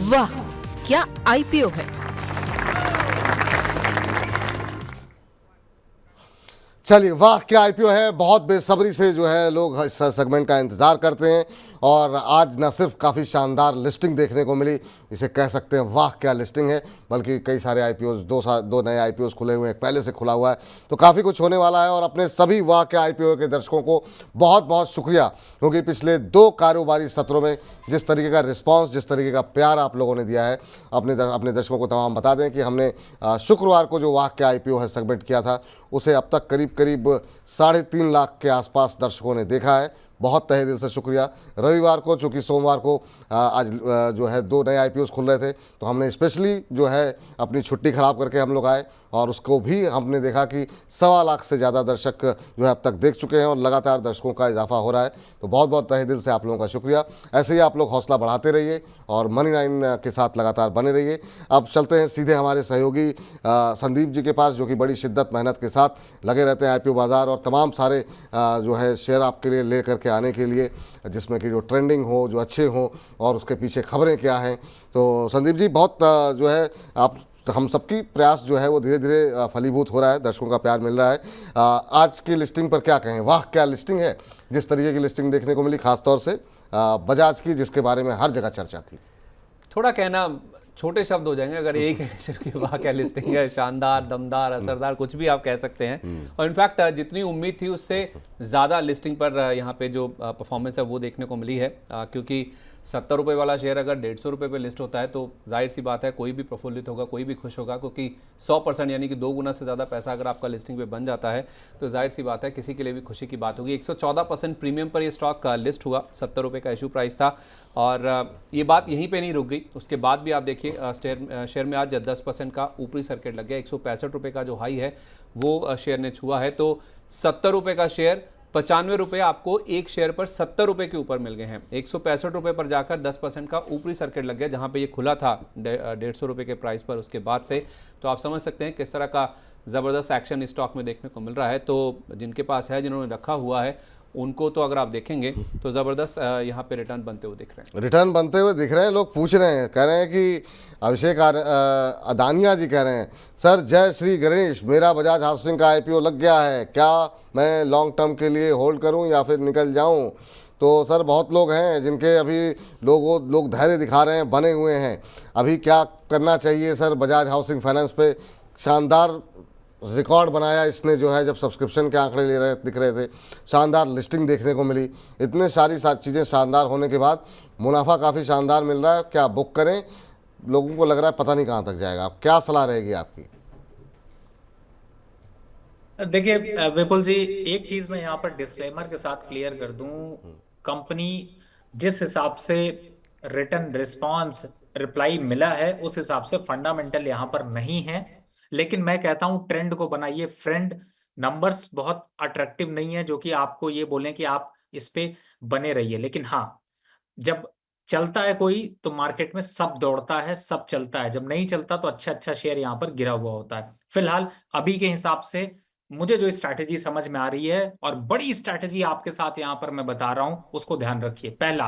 वाह क्या आईपीओ है। चलिए, वाह क्या आईपीओ है। बहुत बेसब्री से जो है लोग इस सेगमेंट का इंतज़ार करते हैं और आज न सिर्फ काफ़ी शानदार लिस्टिंग देखने को मिली, इसे कह सकते हैं वाह क्या लिस्टिंग है, बल्कि कई सारे आईपीओ, दो नए आईपीओ खुले हुए हैं, एक पहले से खुला हुआ है, तो काफ़ी कुछ होने वाला है। और अपने सभी वाह क्या आईपीओ के दर्शकों को बहुत बहुत शुक्रिया, क्योंकि पिछले 2 कारोबारी सत्रों में जिस तरीके का रिस्पांस, जिस तरीके का प्यार आप लोगों ने दिया है, अपने दर्शकों को तमाम बता दें कि हमने शुक्रवार को जो वाह क्या आईपीओ है सेगमेंट किया था, उसे अब तक करीब 3.5 लाख के आसपास दर्शकों ने देखा है। बहुत तहे दिल से शुक्रिया। रविवार को, चूँकि सोमवार को आज जो है 2 नए आईपीओस खुल रहे थे, तो हमने स्पेशली जो है अपनी छुट्टी ख़राब करके हम लोग आए और उसको भी हमने देखा कि 1.25 लाख से ज़्यादा दर्शक जो है अब तक देख चुके हैं और लगातार दर्शकों का इजाफा हो रहा है। तो बहुत बहुत तहे दिल से आप लोगों का शुक्रिया। ऐसे ही आप लोग हौसला बढ़ाते रहिए और मनी 9 के साथ लगातार बने रहिए। अब चलते हैं सीधे हमारे सहयोगी संदीप जी के पास, जो कि बड़ी शिद्दत मेहनत के साथ लगे रहते हैं आईपीओ बाज़ार और तमाम सारे जो है शेयर आपके लिए ले करके आने के लिए, जिसमें कि जो ट्रेंडिंग हो, जो अच्छे हों और उसके पीछे खबरें क्या हैं। तो संदीप जी, बहुत जो है आप हम सबकी प्रयास जो है वो धीरे धीरे फलीभूत हो रहा है, दर्शकों का प्यार मिल रहा है। आज की लिस्टिंग पर क्या कहें, वाह क्या लिस्टिंग है। जिस तरीके की लिस्टिंग देखने को मिली, खासतौर से बजाज की, जिसके बारे में हर जगह चर्चा थी। थोड़ा कहना छोटे शब्द हो जाएंगे अगर एक है सिर्फ कि वाह क्या लिस्टिंग है, शानदार, दमदार, असरदार, कुछ भी आप कह सकते हैं। और इनफैक्ट जितनी उम्मीद थी उससे ज़्यादा लिस्टिंग पर यहाँ पे जो परफॉर्मेंस है वो देखने को मिली है, क्योंकि 70 रुपये वाला शेयर अगर 150 रुपये पे लिस्ट होता है तो जाहिर सी बात है कोई भी प्रफुल्लित होगा, कोई भी खुश होगा, क्योंकि 100% यानी कि 2 गुना से ज़्यादा पैसा अगर आपका लिस्टिंग पे बन जाता है तो जाहिर सी बात है किसी के लिए भी खुशी की बात होगी। 114% प्रीमियम पर ये स्टॉक लिस्ट हुआ, 70 रुपये का इशू प्राइस था और ये बात यहीं पर नहीं रुक गई। उसके बाद भी आप देखिए शेयर में आज 10% का ऊपरी सर्किट लग गया, 165 रुपये का जो हाई है वो शेयर ने छुआ है। तो 70 रुपये का शेयर 95 रुपये आपको एक शेयर पर 70 रुपये के ऊपर मिल गए हैं। 165 रुपये पर जाकर 10% का ऊपरी सर्किट लग गया, जहां पे ये खुला था 150 रुपये के प्राइस पर उसके बाद से। तो आप समझ सकते हैं किस तरह का ज़बरदस्त एक्शन स्टॉक में देखने को मिल रहा है। तो जिनके पास है, जिन्होंने रखा हुआ है, उनको तो अगर आप देखेंगे तो ज़बरदस्त यहाँ पे रिटर्न बनते हुए दिख रहे हैं। रिटर्न बनते हुए दिख रहे हैं। लोग पूछ रहे हैं, कह रहे हैं कि अभिषेक अदानिया जी कह रहे हैं, सर जय श्री गणेश, मेरा बजाज हाउसिंग का आईपीओ लग गया है, क्या मैं लॉन्ग टर्म के लिए होल्ड करूं या फिर निकल जाऊं। तो सर बहुत लोग हैं जिनके अभी लोग धैर्य दिखा रहे हैं, बने हुए हैं। अभी क्या करना चाहिए सर? बजाज हाउसिंग फाइनेंस पे शानदार रिकॉर्ड बनाया इसने, जो है जब सब्सक्रिप्शन के आंकड़े दिख रहे थे, शानदार लिस्टिंग देखने को मिली, इतने सारी चीज़ें शानदार होने के बाद मुनाफा काफ़ी शानदार मिल रहा है। क्या बुक करें? लोगों को लग रहा है पता नहीं कहाँ तक जाएगा। आप क्या सलाह रहेगी आपकी? देखिए विपुल जी, एक चीज मैं यहाँ पर डिस्क्लेमर के साथ क्लियर कर दूं, कंपनी जिस हिसाब से रिटर्न रिस्पांस रिप्लाई मिला है उस हिसाब से फंडामेंटल यहाँ पर नहीं है। लेकिन मैं कहता हूं ट्रेंड को बनाइए फ्रेंड। नंबर्स बहुत अट्रैक्टिव नहीं है जो कि आपको ये बोलें कि आप इस पे बने रहिए, लेकिन हाँ, जब चलता है कोई तो मार्केट में सब दौड़ता है, सब चलता है। जब नहीं चलता तो अच्छा अच्छा शेयर यहाँ पर गिरा हुआ होता है। फिलहाल अभी के हिसाब से मुझे जो स्ट्रैटेजी समझ में आ रही है, और बड़ी स्ट्रैटेजी आपके साथ यहाँ पर मैं बता रहा हूं, उसको ध्यान रखिए। पहला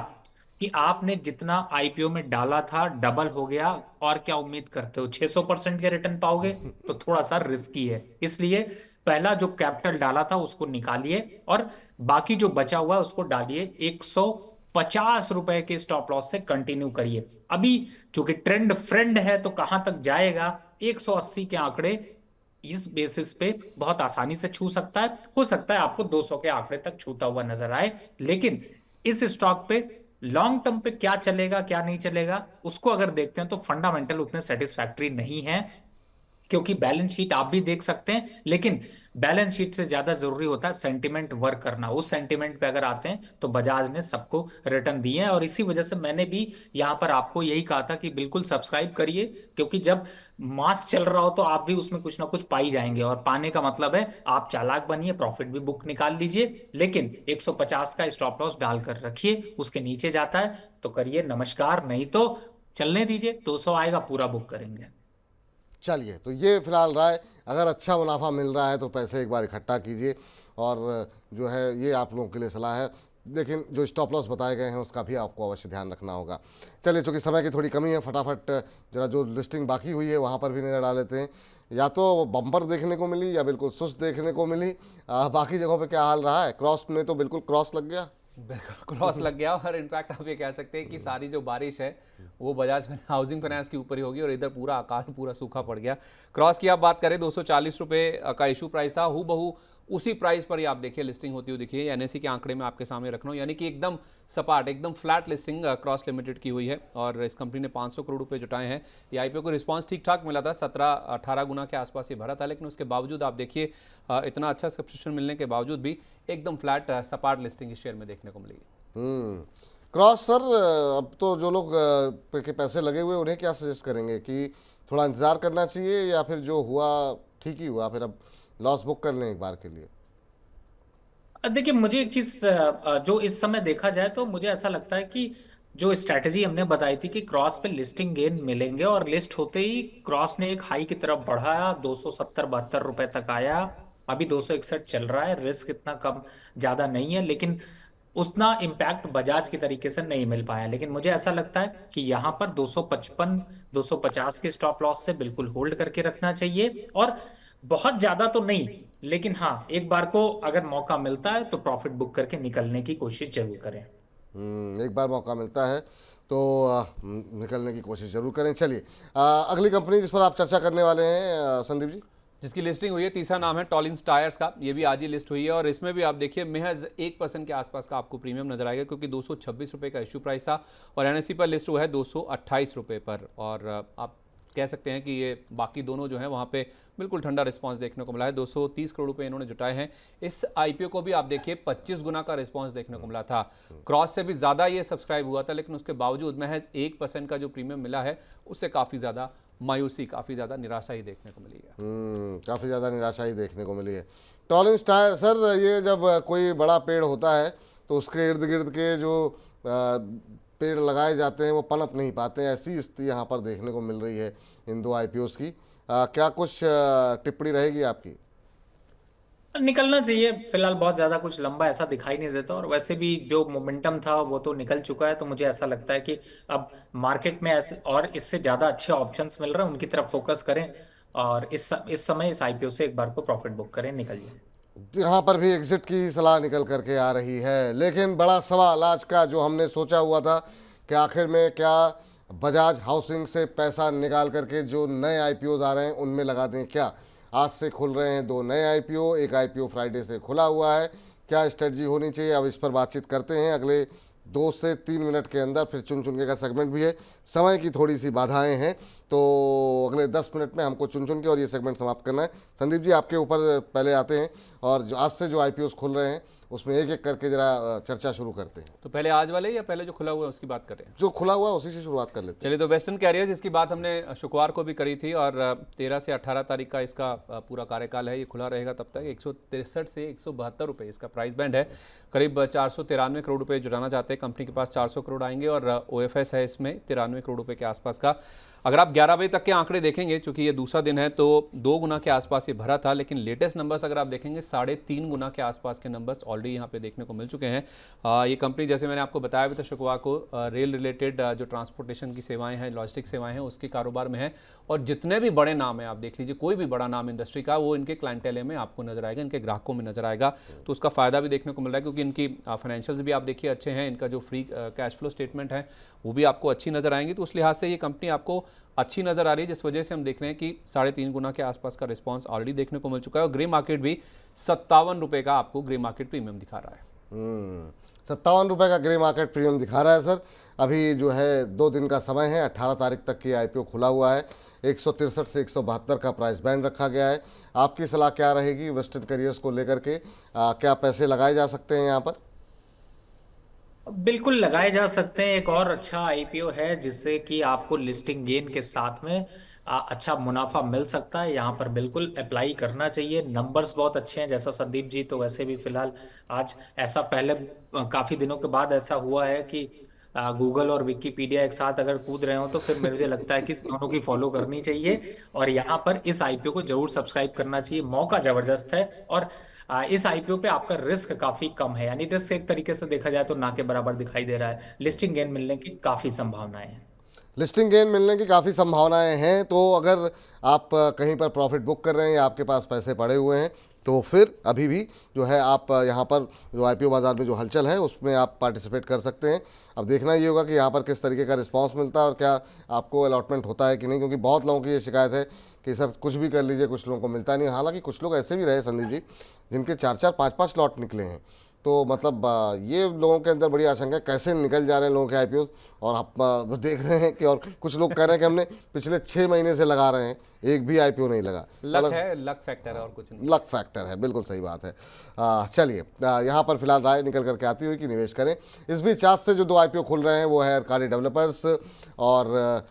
कि आपने जितना आईपीओ में डाला था डबल हो गया, और क्या उम्मीद करते हो 600% के रिटर्न पाओगे? तो थोड़ा सा रिस्की है। इसलिए पहला जो कैपिटल डाला था उसको निकालिए और बाकी जो बचा हुआ है उसको डालिए। 150 रुपए के स्टॉप लॉस से कंटिन्यू करिए। अभी चूंकि ट्रेंड फ्रेंड है तो कहां तक जाएगा, 180 के आंकड़े इस बेसिस पे बहुत आसानी से छू सकता है। हो सकता है आपको 200 के आंकड़े तक छूता हुआ नजर आए, लेकिन इस स्टॉक पे लॉन्ग टर्म पे क्या चलेगा क्या नहीं चलेगा उसको अगर देखते हैं तो फंडामेंटल उतने सेटिस्फैक्टरी नहीं है। क्योंकि बैलेंस शीट आप भी देख सकते हैं, लेकिन बैलेंस शीट से ज्यादा जरूरी होता है सेंटिमेंट वर्क करना। उस सेंटिमेंट पे अगर आते हैं तो बजाज ने सबको रिटर्न दिए हैं, और इसी वजह से मैंने भी यहां पर आपको यही कहा था कि बिल्कुल सब्सक्राइब करिए, क्योंकि जब मास चल रहा हो तो आप भी उसमें कुछ ना कुछ पाई जाएंगे। और पाने का मतलब है आप चालाक बनिए, प्रॉफिट भी बुक निकाल लीजिए, लेकिन 150 का स्टॉप लॉस डालकर रखिए। उसके नीचे जाता है तो करिए नमस्कार, नहीं तो चलने दीजिए। 200 आएगा पूरा बुक करेंगे। चलिए, तो ये फिलहाल राय, अगर अच्छा मुनाफा मिल रहा है तो पैसे एक बार इकट्ठा कीजिए, और जो है ये आप लोगों के लिए सलाह है। लेकिन जो स्टॉप लॉस बताए गए हैं उसका भी आपको अवश्य ध्यान रखना होगा। चलिए, चूँकि समय की थोड़ी कमी है, फटाफट जरा जो लिस्टिंग बाकी हुई है वहाँ पर भी नज़र डाल लेते हैं। या तो बम्पर देखने को मिली या बिल्कुल सुस्त देखने को मिली। बाकी जगहों पे क्या हाल रहा है? क्रॉस में तो बिल्कुल क्रॉस लग गया। बिल्कुल क्रॉस लग गया, और इनफैक्ट आप ये कह सकते हैं कि सारी जो बारिश है वो बजाज हाउसिंग फाइनेंस के ऊपर ही होगी, और इधर पूरा आकाश पूरा सूखा पड़ गया। क्रॉस की आप बात करें, 240 रुपये का इशू प्राइस था, हूबहू उसी प्राइस पर ही आप देखिए लिस्टिंग होती हुई दिखी है। एनएससी के आंकड़े में आपके सामने रख रहा हूँ, यानी कि एकदम सपाट, एकदम फ्लैट लिस्टिंग क्रॉस लिमिटेड की हुई है, और इस कंपनी ने 500 करोड़ रुपए जुटाए हैं। ये आईपीओ को रिस्पांस ठीक ठाक मिला था, 17-18 गुना के आसपास ये भरा था, लेकिन उसके बावजूद आप देखिए इतना अच्छा सब्सक्रिप्शन मिलने के बावजूद भी एकदम फ्लैट सपाट लिस्टिंग इस शेयर में देखने को मिली। क्रॉस सर, अब तो जो लोग के पैसे लगे हुए उन्हें क्या सजेस्ट करेंगे कि थोड़ा इंतज़ार करना चाहिए, या फिर जो हुआ ठीक ही हुआ, फिर अब लॉस बुक कर लें एक बार के लिए? देखिए, मुझे एक चीज जो इस समय देखा जाए तो मुझे ऐसा लगता है कि जो स्ट्रैटेजी हमने बताई थी कि क्रॉस पे लिस्टिंग गेन मिलेंगे, और लिस्ट होते ही क्रॉस ने एक हाई की तरफ बढ़ाया, 270-72 रुपए तक आया। अभी 261 चल रहा है, रिस्क इतना कम ज्यादा नहीं है, लेकिन उतना इम्पैक्ट बजाज की तरीके से नहीं मिल पाया। लेकिन मुझे ऐसा लगता है कि यहाँ पर 255 250 के स्टॉप लॉस से बिल्कुल होल्ड करके रखना चाहिए, और बहुत ज्यादा तो नहीं, लेकिन हाँ, एक बार को अगर मौका मिलता है तो प्रॉफिट बुक करके निकलने की कोशिश जरूर करें। एक बार मौका मिलता है तो निकलने की कोशिश जरूर करें। चलिए, अगली कंपनी जिस पर आप चर्चा करने वाले हैं संदीप जी। जिसकी लिस्टिंग हुई है, तीसरा नाम है टॉलिन्स टायर्स का। ये भी आज ही लिस्ट हुई है, और इसमें भी आप देखिए महज 1% के आसपास का आपको प्रीमियम नजर आएगा, क्योंकि 226 रुपये का इशू प्राइस था, और एनएससी पर लिस्ट हुआ है 228 रुपये पर। और आप कह सकते हैं कि ये बाकी दोनों जो हैं वहाँ पे बिल्कुल ठंडा रिस्पांस देखने को मिला है। 230 करोड़ रुपए इन्होंने जुटाए हैं। इस आईपीओ को भी आप देखिए 25 गुना का रिस्पांस देखने को मिला था, क्रॉस से भी ज़्यादा ये सब्सक्राइब हुआ था, लेकिन उसके बावजूद महज 1% का जो प्रीमियम मिला है उससे काफ़ी ज़्यादा मायूसी, काफ़ी ज़्यादा निराशा ही देखने को मिली है। काफ़ी ज़्यादा निराशा ही देखने को मिली है। टॉलिन्स टायर सर, ये जब कोई बड़ा पेड़ होता है तो उसके इर्द गिर्द के जो पेड़ लगाए जाते हैं वो पनप नहीं पाते हैं, ऐसी स्थिति यहाँ पर देखने को मिल रही है इन दो आईपीओस की। क्या कुछ टिप्पणी रहेगी आपकी? निकलना चाहिए फिलहाल, बहुत ज्यादा कुछ लंबा ऐसा दिखाई नहीं देता, और वैसे भी जो मोमेंटम था वो तो निकल चुका है। तो मुझे ऐसा लगता है कि अब मार्केट में ऐसे और इससे ज्यादा अच्छे ऑप्शंस मिल रहे हैं, उनकी तरफ फोकस करें, और इस समय इस आईपीओ से एक बार को प्रॉफिट बुक करें, निकलिए। यहाँ पर भी एग्जिट की सलाह निकल करके आ रही है, लेकिन बड़ा सवाल आज का जो हमने सोचा हुआ था कि आखिर में क्या बजाज हाउसिंग से पैसा निकाल करके जो नए आईपीओज आ रहे हैं उनमें लगा दें क्या? आज से खुल रहे हैं दो नए आईपीओ, एक आईपीओ फ्राइडे से खुला हुआ है, क्या स्ट्रेटजी होनी चाहिए? अब इस पर बातचीत करते हैं अगले 2 से 3 मिनट के अंदर। फिर चुन चुन के का सेगमेंट भी है, समय की थोड़ी सी बाधाएं हैं, तो अगले 10 मिनट में हमको चुन चुन के और ये सेगमेंट समाप्त करना है। संदीप जी, आपके ऊपर पहले आते हैं, और जो आज से जो आईपीओस खुल रहे हैं उसमें एक एक करके जरा चर्चा शुरू करते हैं। तो पहले आज वाले या पहले जो खुला हुआ है उसकी बात करें? जो खुला हुआ है उसी से शुरुआत कर लेते हैं। चलिए, तो वेस्टर्न कैरियर्स, इसकी बात हमने शुक्रवार को भी करी थी, और 13 से 18 तारीख का इसका पूरा कार्यकाल है, ये खुला रहेगा तब तक। 163 से 172 रुपये इसका प्राइस बैंड है। करीब 493 करोड़ रुपए जुटाना चाहते हैं, कंपनी के पास 400 करोड़ आएंगे, और ओएफएस है इसमें 93 करोड़ रुपए के आसपास का। अगर आप 11 बजे तक के आंकड़े देखेंगे, चूंकि ये दूसरा दिन है, तो 2 गुना के आसपास ये भरा था, लेकिन लेटेस्ट नंबर्स अगर आप देखेंगे 3.5 गुना के आसपास के नंबर्स ऑलरेडी यहाँ पे देखने को मिल चुके हैं। ये कंपनी, जैसे मैंने आपको बताया भी था शुक्रवार को, रेल रिलेटेड जो ट्रांसपोर्टेशन की सेवाएं हैं, लॉजिस्टिक सेवाएं हैं, उसके कारोबार में है, और जितने भी बड़े नाम हैं, आप देख लीजिए, कोई भी बड़ा नाम इंडस्ट्री का, वो इनके क्लाइंटेले में आपको नजर आएगा, इनके ग्राहकों में नजर आएगा। तो उसका फायदा भी देखने को मिल रहा है, क्योंकि इनकी फाइनेंशियल्स भी आप देखिए अच्छे हैं, इनका जो फ्री कैश फ्लो स्टेटमेंट है वो भी आपको अच्छी नजर आएंगी। तो उस लिहाज से ये कंपनी आपको अच्छी नजर आ रही है, जिस वजह से हम देख रहे हैं कि 3.5 गुना के आसपास का रिस्पांस ऑलरेडी देखने को मिल चुका है, और ग्रे मार्केट भी 57 रुपए का आपको ग्रे मार्केट प्रीमियम दिखा रहा है। 57 रुपये का ग्रे मार्केट प्रीमियम दिखा रहा है सर। अभी जो है 2 दिन का समय है, 18 तारीख तक की आईपीओ खुला हुआ है। 163 से 172 का प्राइस बैंड रखा गया है। आपकी सलाह क्या रहेगी वेस्टर्न कैरियर्स को लेकर के? क्या पैसे लगाए जा सकते हैं यहाँ पर? बिल्कुल लगाए जा सकते हैं। एक और अच्छा आईपीओ है जिससे कि आपको लिस्टिंग गेन के साथ में अच्छा मुनाफा मिल सकता है, यहाँ पर बिल्कुल अप्लाई करना चाहिए। नंबर्स बहुत अच्छे हैं, जैसा संदीप जी तो वैसे भी फिलहाल आज ऐसा पहले काफी दिनों के बाद ऐसा हुआ है कि गूगल और विकिपीडिया एक साथ अगर कूद रहे हो, तो फिर मुझे लगता है कि दोनों की फॉलो करनी चाहिए, और यहाँ पर इस आईपीओ को जरूर सब्सक्राइब करना चाहिए। मौका जबरदस्त है, और इस आईपीओ पे आपका रिस्क काफी कम है, यानी रिस्क एक तरीके से देखा जाए तो ना के बराबर दिखाई दे रहा है। लिस्टिंग गेन मिलने की काफी संभावनाएं हैं। लिस्टिंग गेन मिलने की काफ़ी संभावनाएं हैं। तो अगर आप कहीं पर प्रॉफिट बुक कर रहे हैं या आपके पास पैसे पड़े हुए हैं तो फिर अभी भी जो है आप यहाँ पर जो आईपीओ बाज़ार में जो हलचल है उसमें आप पार्टिसिपेट कर सकते हैं। अब देखना ये होगा कि यहाँ पर किस तरीके का रिस्पांस मिलता है और क्या आपको अलॉटमेंट होता है कि नहीं, क्योंकि बहुत लोगों की ये शिकायत है कि सर कुछ भी कर लीजिए, कुछ लोगों को मिलता नहीं। हालांकि कुछ लोग ऐसे भी रहे संदीप जी जिनके 4-4 5-5 लॉट निकले हैं। तो मतलब ये लोगों के अंदर बड़ी आशंका है कैसे निकल जा रहे हैं लोगों के आईपीओ। और आप देख रहे हैं कि और कुछ लोग कह रहे हैं कि हमने पिछले 6 महीने से लगा रहे हैं, एक भी आईपीओ नहीं लगा। लक है, लक फैक्टर है और कुछ नहीं। लक फैक्टर है, बिल्कुल सही बात है। चलिए यहाँ पर फिलहाल राय निकल करके आती हुई कि निवेश करें। इस बीच आज से जो 2 आईपीओ खुल रहे हैं वो है अर्काडी डेवलपर्स और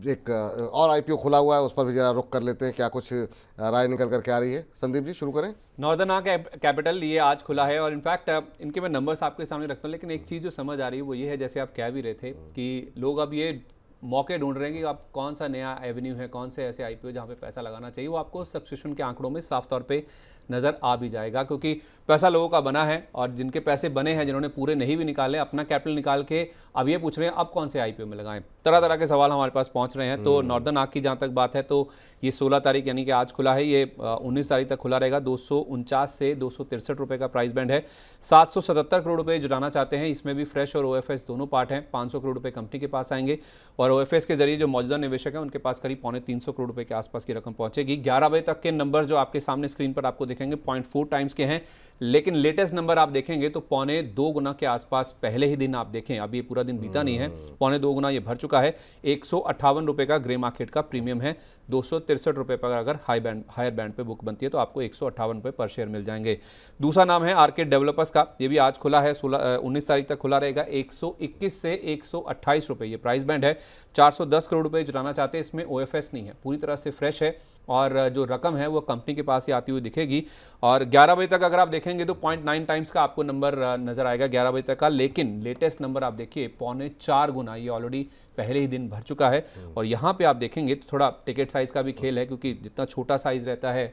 एक और आईपीओ खुला हुआ है, उस पर भी जरा रुक कर लेते हैं क्या कुछ राय निकल करके आ रही है। संदीप जी शुरू करें। नॉर्दर्न आर्क कैपिटल ये आज खुला है और इनफैक्ट इनके मैं नंबर्स आपके सामने रखता हूँ, लेकिन एक चीज़ जो समझ आ रही है वो ये है, जैसे आप कह भी रहे थे कि लोग अब ये मौके ढूंढ रहे हैं कि आप कौन सा नया एवेन्यू है, कौन से ऐसे आईपीओ जहाँ पे पैसा लगाना चाहिए। वो आपको सब्सक्रिप्शन के आंकड़ों में साफ तौर पे नज़र आ भी जाएगा, क्योंकि पैसा लोगों का बना है और जिनके पैसे बने हैं, जिन्होंने पूरे नहीं भी निकाले, अपना कैपिटल निकाल के अब ये पूछ रहे हैं अब कौन से आईपीओ में लगाएं। तरह तरह के सवाल हमारे पास पहुंच रहे हैं। तो नॉर्दर्न आर्क की जहाँ तक बात है तो ये 16 तारीख यानी कि आज खुला है, ये 19 तारीख तक खुला रहेगा। 249 से 263 रुपये का प्राइस बैंड है। 777 करोड़ रुपये जुटाना चाहते हैं, इसमें भी फ्रेश और ओएफएस दोनों पार्ट हैं। 500 करोड़ रुपये कंपनी के पास आएंगे और ओएफएस के जरिए जो मौजूदा निवेशक हैं उनके पास करीब 350 करोड़ रुपये के आसपास की रकम पहुंचेगी। 11 बजे तक के नंबर जो आपके सामने स्क्रीन पर आपको दिखेंगे 0.4 टाइम्स के हैं, लेकिन लेटेस्ट नंबर आप देखेंगे तो 1.25 गुना के आसपास पहले ही दिन आप देखें, अभी ये पूरा दिन बीता नहीं है, 1.25 गुना ये भर चुका है। 158 रुपये का ग्रे मार्केट का प्रीमियम है। 263 रुपये पर अगर हायर बैंड पे बुक बनती है तो आपको 158 रुपये पर शेयर मिल जाएंगे। दूसरा नाम है आर्केड डेवलपर्स का, ये भी आज खुला है, 19 तारीख तक खुला रहेगा। 121 से 128 रुपये ये प्राइस बैंड है। 410 करोड़ रुपये जुटाना चाहते हैं, इसमें ओएफएस नहीं है, पूरी तरह से फ्रेश है और जो रकम है वो कंपनी के पास ही आती हुई दिखेगी। और 11 बजे तक अगर आप देखेंगे तो 0.9 टाइम्स का आपको नंबर नजर आएगा 11 बजे तक का, लेकिन लेटेस्ट नंबर आप देखिए 4.25 गुना ये ऑलरेडी पहले ही दिन भर चुका है। और यहाँ पे आप देखेंगे तो थोड़ा टिकट साइज का भी खेल है, क्योंकि जितना छोटा साइज रहता है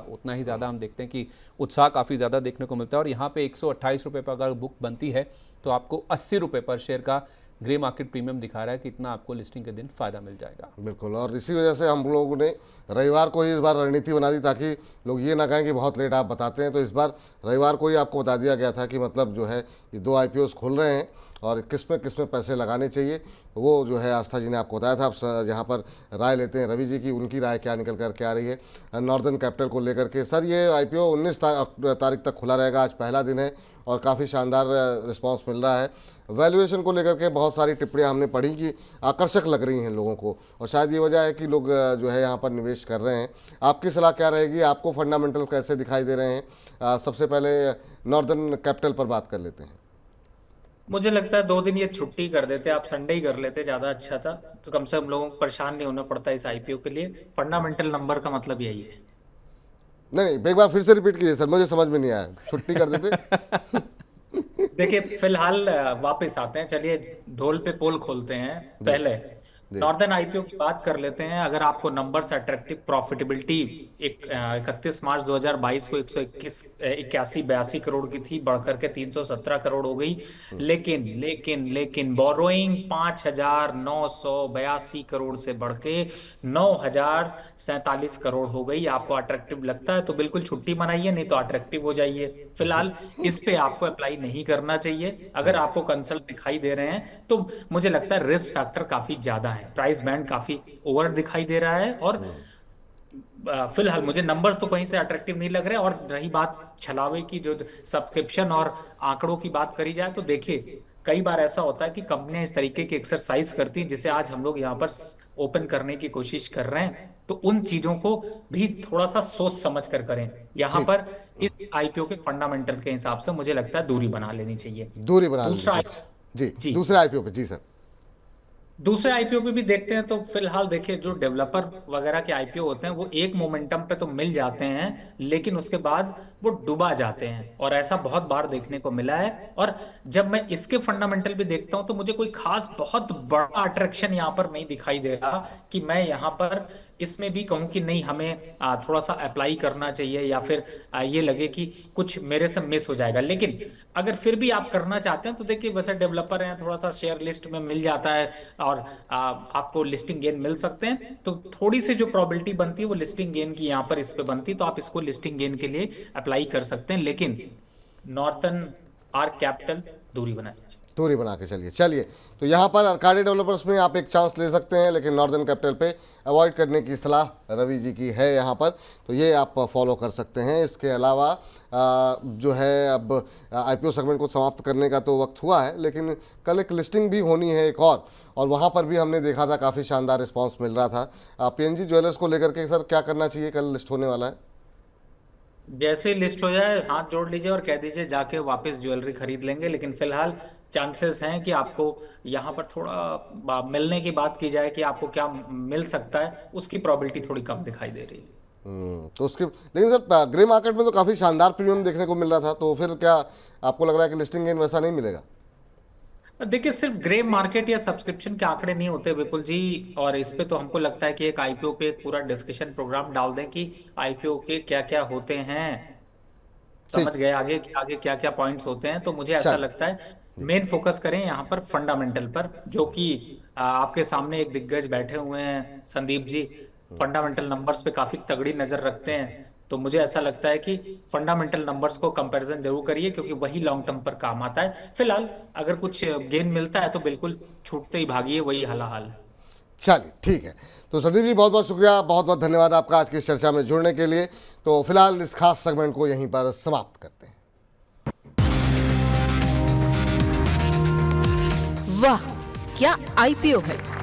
उतना ही ज़्यादा हम देखते हैं कि उत्साह काफ़ी ज़्यादा देखने को मिलता है। और यहाँ पे 128 रुपये पर अगर बुक बनती है तो आपको 80 रुपये पर शेयर का ग्रे मार्केट प्रीमियम दिखा रहा है कि इतना आपको लिस्टिंग के दिन फायदा मिल जाएगा। बिल्कुल, और इसी वजह से हम लोगों ने रविवार को ही इस बार रणनीति बना दी ताकि लोग ये ना कहें कि बहुत लेट आप बताते हैं। तो इस बार रविवार को ही आपको बता दिया गया था कि मतलब जो है ये 2 आईपीओस खुल रहे हैं और किस में पैसे लगाने चाहिए, वो जो है आस्था जी ने आपको बताया था। आप यहाँ पर राय लेते हैं रवि जी की, उनकी राय क्या निकल कर के आ रही है नॉर्दर्न कैपिटल को लेकर के। सर ये आईपीओ 19 तारीख तक खुला रहेगा, आज पहला दिन है और काफ़ी शानदार रिस्पांस मिल रहा है। वैल्यूएशन को लेकर के बहुत सारी टिप्पणियां हमने पढ़ी कि आकर्षक लग रही हैं लोगों को, और शायद ये वजह है कि लोग जो है यहाँ पर निवेश कर रहे हैं। आपकी सलाह क्या रहेगी, आपको फंडामेंटल कैसे दिखाई दे रहे हैं? सबसे पहले नॉर्दर्न कैपिटल पर बात कर लेते हैं। मुझे लगता है 2 दिन ये छुट्टी कर देते, आप संडे ही कर लेते ज्यादा अच्छा था, तो कम से कम लोगों को परेशान नहीं होना पड़ता इस आईपीओ के लिए। फंडामेंटल नंबर का मतलब यही है। नहीं, एक बार फिर से रिपीट कीजिए सर, मुझे समझ में नहीं आया। छुट्टी कर देते देखिए फिलहाल वापस आते हैं, चलिए ढोल पे पोल खोलते हैं। पहले नॉर्दर्न आईपीओ की बात कर लेते हैं। अगर आपको नंबर्स अट्रैक्टिव, प्रॉफिटेबिलिटी 31 मार्च 2022 को 181 करोड़ की थी, बढ़कर के 317 करोड़ हो गई। लेकिन बोरोइंग 5,982 करोड़ से बढ़ के 9,047 करोड़ हो गई। आपको अट्रैक्टिव लगता है तो बिल्कुल छुट्टी मनाइए, नहीं तो अट्रैक्टिव हो जाइए। फिलहाल इस पे आपको अप्लाई नहीं करना चाहिए। अगर आपको कंसल्ट दिखाई दे रहे हैं तो मुझे लगता है रिस्क फैक्टर काफी ज्यादा है, प्राइस बैंड काफी ओवर दिखाई दे रहा है। और फिलहाल मुझे नंबर्स तो कहीं से अट्रैक्टिव नहीं लग रहे। और रही बात छलावे की, जो सब्सक्रिप्शन और आंकड़ों की बात करी जाए तो देखिए कई बार ऐसा होता है कि कंपनियां इस तरीके की एक्सरसाइज करती हैं, जिसे आज हम लोग यहाँ पर ओपन करने की कोशिश कर रहे हैं। तो उन चीजों को भी थोड़ा सा सोच समझ कर करें। यहाँ पर इस आईपीओ के फंडामेंटल के हिसाब से मुझे लगता है दूरी बना लेनी चाहिए। दूरी बना दूसरा जी दूसरे आईपीओ पे। जी सर, दूसरे आईपीओ पे भी देखते हैं तो फिलहाल देखिए जो डेवलपर वगैरह के आईपीओ होते हैं वो एक मोमेंटम पे तो मिल जाते हैं, लेकिन उसके बाद वो डुबा जाते हैं और ऐसा बहुत बार देखने को मिला है। और जब मैं इसके फंडामेंटल भी देखता हूं तो मुझे कोई खास बहुत बड़ा अट्रैक्शन यहाँ पर नहीं दिखाई दे रहा कि मैं यहाँ पर इसमें भी कहूँ कि नहीं, हमें थोड़ा सा अप्लाई करना चाहिए, या फिर ये लगे कि कुछ मेरे से मिस हो जाएगा। लेकिन अगर फिर भी आप करना चाहते हैं तो देखिए, वैसे डेवलपर हैं, थोड़ा सा शेयर लिस्ट में मिल जाता है और आपको लिस्टिंग गेन मिल सकते हैं। तो थोड़ी सी जो प्रोबेबिलिटी बनती है वो लिस्टिंग गेन की यहाँ पर इस पे बनती है, तो आप इसको लिस्टिंग गेन के लिए अप्लाई कर सकते हैं। लेकिन नॉर्थन आर्क कैपिटल दूरी बनाए। दूरी बना के चलिए। तो यहाँ पर अर्काडी डेवलपर्स में आप एक चांस ले सकते हैं, लेकिन नॉर्दर्न कैपिटल पे अवॉइड करने की सलाह रवि जी की है यहाँ पर, तो ये आप फॉलो कर सकते हैं। इसके अलावा जो है अब आईपीओ सेगमेंट को समाप्त करने का तो वक्त हुआ है, लेकिन कल एक लिस्टिंग भी होनी है एक और वहाँ पर भी हमने देखा था काफ़ी शानदार रिस्पॉन्स मिल रहा था। पीएनजी ज्वेलर्स को लेकर के सर क्या करना चाहिए, कल लिस्ट होने वाला है? जैसे ही लिस्ट हो जाए हाथ जोड़ लीजिए और कह दीजिए जाके वापस ज्वेलरी खरीद लेंगे। लेकिन फिलहाल चांसेस हैं कि आपको यहाँ पर थोड़ा मिलने की बात की जाए कि आपको क्या मिल सकता है, उसकी प्रोबेबिलिटी थोड़ी कम दिखाई दे रही है। तो उसके लेकिन सर ग्रे मार्केट में तो काफ़ी शानदार प्रीमियम देखने को मिल रहा था, तो फिर क्या आपको लग रहा है कि लिस्टिंग गेन वैसा नहीं मिलेगा? देखिए, सिर्फ ग्रे मार्केट या सब्सक्रिप्शन के आंकड़े नहीं होते विपुल जी, और इस पे तो हमको लगता है कि एक आईपीओ पे एक पूरा डिस्कशन प्रोग्राम डाल दें कि आईपीओ के क्या क्या होते हैं। समझ गए आगे क्या क्या पॉइंट्स होते हैं। तो मुझे ऐसा चल लगता है मेन फोकस करें यहाँ पर फंडामेंटल पर, जो कि आपके सामने एक दिग्गज बैठे हुए हैं संदीप जी, फंडामेंटल नंबर्स पे काफी तगड़ी नजर रखते हैं। तो मुझे ऐसा लगता है कि फंडामेंटल नंबर्स को कंपैरिजन जरूर करिए, क्योंकि वही लॉन्ग टर्म पर काम आता है। फिलहाल अगर कुछ गेन मिलता है तो बिल्कुल छूटते ही भागिए, वही हाल है। चलिए ठीक है। तो संदीप जी बहुत बहुत शुक्रिया, बहुत बहुत धन्यवाद आपका आज की इस चर्चा में जुड़ने के लिए। तो फिलहाल इस खास सेगमेंट को यहीं पर समाप्त करते हैं। वाह क्या आईपीओ है।